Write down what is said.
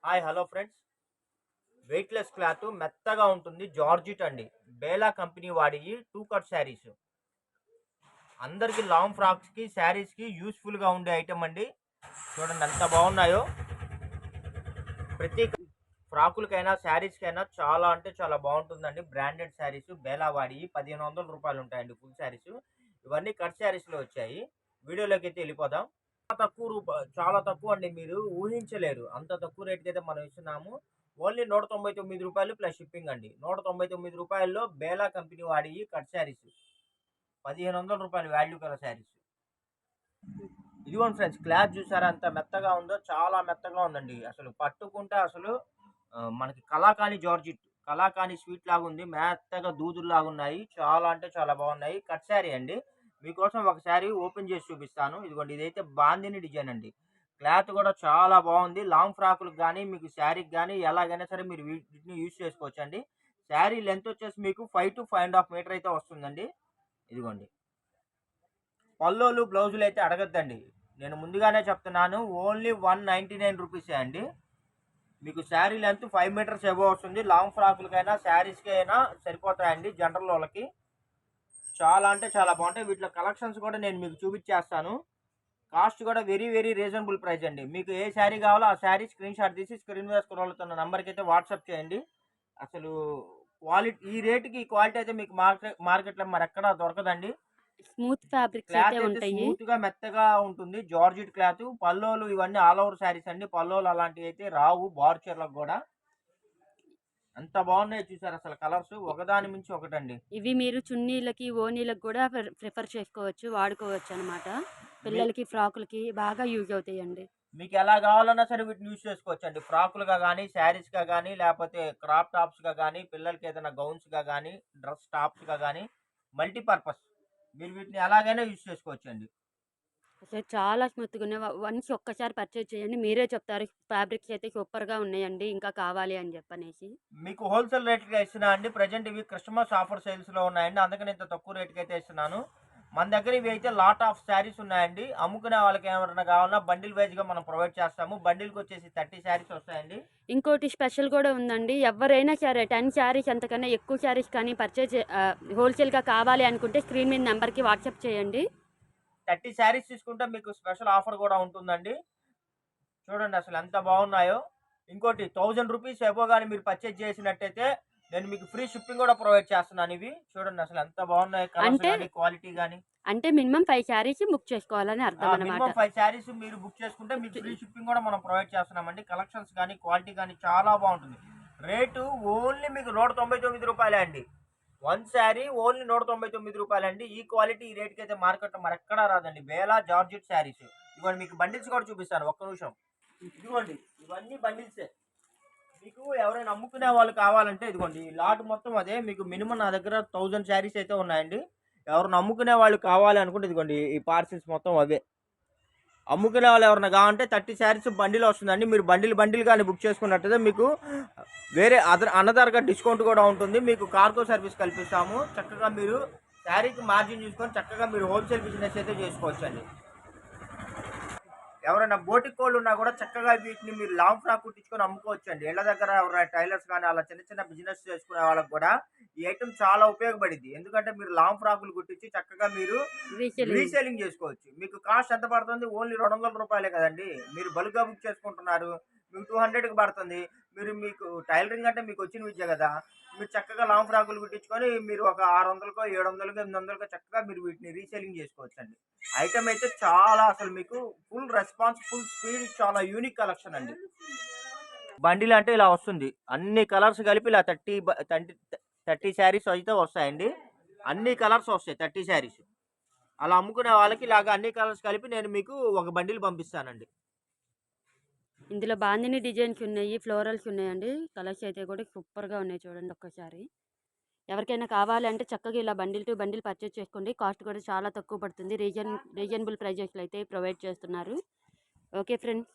Hi hello friends. Weightless cloth మెత్తగా ఉంటుంది. Georgette అండి. Bela company వాడియి 2 cut saris. అందరికి లాంగ్ ఫ్రాక్స్‌కి, శారీస్‌కి యూజ్‌ఫుల్‌గా ఉండే ఐటెమ్ అండి. చూడండి ఎంత బాగున్నాయో. ప్రతి ఫ్రాకులకైనా, శారీస్‌కైనా చాలా అంటే చాలా బాగుంటుందండి. బ్రాండెడ్ శారీస్ బేలా వాడియి రూ. 1500 ఉంటాయండి ఫుల్ శారీస్. ఇవన్నీ కట్ శారీస్‌లో వచ్చాయి. వీడియోలోకైతే వెళ్ళిపోదాం. చాలా తక్కువ అండి. మీరు ఊహించలేరు. అంత తక్కువ రేట్‌కైతే మనం ఇస్తున్నాము. ఓన్లీ రూ. 199 ప్లస్ షిప్పింగ్ అండి. రూ. 199లో బేలా కంపెనీ వాడియి కట్ శారీస్. రూ. 1500 వాల్యూ గల శారీస్. ఇదిగోండి ఫ్రెండ్స్, క్లాత్ చూసారా ఎంత మెత్తగా ఉందో. చాలా మెత్తగా ఉందండి. అసలు పట్టుకుంటే అసలు మనకి కలాకాని జార్జెట్, కలాకాని స్వీట్ లాగా ఉంది. మెత్తగా దూదుల్లాగా ఉన్నాయి. చాలా అంటే చాలా బాగున్నాయి. కట్ శారీ అండి. మీకోసం ఒక శారీ ఓపెన్ చేసి చూపిస్తాను. ఇదిగోండి, ఇదైతే బాందిని డిజైన్ అండి. క్లాత్ కూడా చాలా బాగుంది. లాంగ్ ఫ్రాకులకు కానీ, మీకు శారీకి కానీ ఎలాగైనా సరే మీరు వీటిని యూజ్ చేసుకోవచ్చండి. శారీ లెంత్ వచ్చేసి మీకు 5 to 5.5 మీటర్ అయితే వస్తుందండి. ఇదిగోండి, పల్లోలు బ్లౌజులు అయితే అడగద్దండి. నేను ముందుగానే చెప్తున్నాను. ఓన్లీ 199 రూపీసే అండి. మీకు శారీ లెంత్ 5 మీటర్స్ ఎబో వస్తుంది. లాంగ్ ఫ్రాకులకైనా, శారీస్కి అయినా సరిపోతాయండి. జనరల్ వాళ్ళకి చాలా అంటే చాలా బాగుంటాయి. వీటిలో కలెక్షన్స్ కూడా నేను మీకు చూపించేస్తాను. కాస్ట్ కూడా వెరీ వెరీ రీజనబుల్ ప్రైస్ అండి. మీకు ఏ శారీ కావాలో ఆ శారీ స్క్రీన్ షాట్ తీసి స్క్రీన్ మీద స్క్రోల్ అవుతున్న నంబర్కి అయితే వాట్సాప్ చేయండి. అసలు క్వాలిటీ, ఈ రేటుకి ఈ క్వాలిటీ అయితే మీకు మార్కెట్లో మరి ఎక్కడా దొరకదండి. స్మూత్ ఫ్యాబ్రిక్స్ అయితే క్లాత్ అయితే ఉంటాయి. స్మూత్ గా మెత్తగా ఉంటుంది. Georgette cloth. పల్లోలు ఇవన్నీ ఆల్ ఓవర్ శారీస్ అండి. పల్లోలు అలాంటివి అయితే రావు బార్ చీరలకు కూడా. ఎంత బాగున్నాయో చూసారు అసలు కలర్స్ ఒకదాని మించి ఒకటండి. ఇవి మీరు చున్నీలకి, ఓనీలకు కూడా ప్రిఫర్ చేసుకోవచ్చు, వాడుకోవచ్చు అనమాట. మీ పిల్లలకి, ఫ్రాకులకి బాగా యూజ్ అవుతాయండి. మీకు ఎలా కావాలన్నా సరే వీటిని యూజ్ చేసుకోవచ్చండి. ఫ్రాకులుగా కానీ, శారీస్‌గా కానీ, లేకపోతే క్రాప్ టాప్స్‌గా కానీ, పిల్లలకి ఏదైనా గౌన్స్‌గా కానీ, డ్రెస్ టాప్స్‌గా కానీ, మల్టీపర్పస్. మీరు వీటిని ఎలాగైనా యూజ్ చేసుకోవచ్చండి. అసలు చాలా స్మూత్‌గా ఉన్నాయి. వన్స్ ఒక్కసారి పర్చేజ్ చేయండి. మీరే చెప్తారు ఫ్యాబ్రిక్స్ అయితే సూపర్‌గా ఉన్నాయండి, ఇంకా కావాలి అని చెప్పనేసి. మీకు హోల్‌సేల్ రేట్‌కే ఇస్తున్నా అండి. ప్రెజెంట్ ఇవి క్రిస్టమస్ ఆఫర్ సేల్స్‌లో ఉన్నాయండి. అందుకని ఇంత తక్కువ రేట్‌కైతే ఇస్తున్నాను. మన దగ్గర ఇవి అయితే లాట్ ఆఫ్ శారీస్ ఉన్నాయండి. అమ్ముకునే వాళ్ళకి ఎవరైనా కావాలన్నా బండిల్ వైస్‌గా మనం ప్రొవైడ్ చేస్తాము. బండిల్‌కొచ్చేసి 30 శారీస్ వస్తాయండి. ఇంకోటి స్పెషల్ కూడా ఉందండి. ఎవరైనా సరే 10 శారీస్ అంతకన్నా ఎక్కువ శారీస్ కానీ హోల్‌సేల్‌గా కావాలి అనుకుంటే స్క్రీన్ మీద నంబర్‌కి వాట్సాప్ చేయండి. 30 శారీస్ తీసుకుంటే మీకు స్పెషల్ ఆఫర్ కూడా ఉంటుందండి. చూడండి అసలు ఎంత బాగున్నాయో. ఇంకోటి రూ. 1000 అబోవ్ గాని మీరు పర్చేజ్ చేసినట్టయితే నేను మీకు ఫ్రీ షిప్పింగ్ కూడా ప్రొవైడ్ చేస్తున్నాను ఇవి. చూడండి అసలు ఎంత బాగున్నాయి కలర్స్ అంటే గాని, క్వాలిటీ గాని. అంటే మినిమమ్ 5 శారీస్ బుక్ చేసుకోవాలని అర్థం అన్నమాట. మినిమమ్ 5 శారీస్ మీరు బుక్ చేసుకుంటే బుక్ మీకు చే ఫ్రీ షిప్పింగ్ కూడా మనం ప్రొవైడ్ చేస్తున్నామండి. కలెక్షన్స్ కానీ, క్వాలిటీ కానీ చాలా బాగుంటుంది. రేటు ఓన్లీ మీకు రూ. 199 అండి. వన్ శారీ ఓన్లీ రూ. 199 అండి. ఈ క్వాలిటీ ఈ రేట్‌కి అయితే మార్కెట్‌లో మరెక్కడా రాదండి. బేలా జార్జెట్ శారీస్. ఇదిగోండి, మీకు బండిల్స్ కూడా చూపిస్తాను ఒక్క నిమిషం. ఇదిగోండి, ఇవన్నీ బండిల్సే. మీకు ఎవరైనా అమ్ముకునే వాళ్ళు కావాలంటే ఇదిగోండి, ఈ లాట్ మొత్తం అదే. మీకు మినిమం నా దగ్గర 1000 శారీస్ అయితే ఉన్నాయండి. ఎవరైనా అమ్ముకునే వాళ్ళు కావాలి అనుకుంటే ఇదిగోండి, ఈ పార్సిల్స్ మొత్తం అవే. అమ్ముకునే వాళ్ళు ఎవరైనా కావాలంటే 30 శారీస్ బండిల్ వస్తుందండి. మీరు బండిల్ కానీ బుక్ చేసుకున్నట్టయితే మీకు వేరే అనదర్గా డిస్కౌంట్ కూడా ఉంటుంది. మీకు కార్గో సర్వీస్ కల్పిస్తాము. చక్కగా మీరు శారీకి మార్జిన్ చూసుకొని చక్కగా మీరు హోల్సేల్ బిజినెస్ అయితే చేసుకోవచ్చండి. ఎవరైనా బోటిక్ కోళ్ళు ఉన్నా కూడా చక్కగా వీటిని మీరు లాంగ్ ఫ్రాక్ కుట్టించుకొని అమ్ముకోవచ్చండి. ఇళ్ళ దగ్గర ఎవరైనా టైలర్స్ కానీ అలా చిన్న చిన్న బిజినెస్ చేసుకునే వాళ్ళకి కూడా ఈ ఐటెం చాలా ఉపయోగపడిద్ది. ఎందుకంటే మీరు లాంగ్ ఫ్రాకులు కుట్టించి చక్కగా మీరు రీసెల్లింగ్. రీసేలింగ్ చేసుకోవచ్చు. మీకు కాస్ట్ ఎంత పడుతుంది? ఓన్లీ రూ. 200 కదండి. మీరు బల్క్‌గా బుక్ చేసుకుంటున్నారు. మీకు 200కి పడుతుంది. మీకు టైలరింగ్ అంటే మీకు వచ్చిన విద్య కదా! మీరు చక్కగా లాంగ్ ఫ్రాకులు కుట్టించుకొని మీరు ఒక 600కో, 700కో, 800కో చక్కగా మీరు వీటిని రీసేలింగ్ చేసుకోవచ్చండి. ఐటెమ్ అయితే చాలా అసలు మీకు ఫుల్ రెస్పాన్స్, ఫుల్ స్పీడ్, చాలా యూనిక్ కలెక్షన్ అండి. బండిల్ అంటే ఇలా వస్తుంది. అన్ని కలర్స్ కలిపి ఇలా 30 శారీస్ అయితే వస్తాయండి. అన్ని కలర్స్ వస్తాయి 30 శారీస్. అలా అమ్ముకునే వాళ్ళకి ఇలాగ అన్ని కలర్స్ కలిపి నేను మీకు ఒక బండిల్ పంపిస్తానండి. ఇందులో బాందిని డిజైన్స్ ఉన్నాయి, ఫ్లోరల్స్ ఉన్నాయండి. కలర్స్ అయితే కూడా సూపర్‌గా ఉన్నాయి చూడండి ఒక్కసారి. ఎవరికైనా కావాలి అంటే చక్కగా ఇలా బండిల్ టు బండిల్ పర్చేజ్ చేసుకోండి. కాస్ట్ కూడా చాలా తక్కువ పడుతుంది. రీజనబుల్ ప్రైజెస్‌లో అయితే ప్రొవైడ్ చేస్తున్నారు. Okay friends.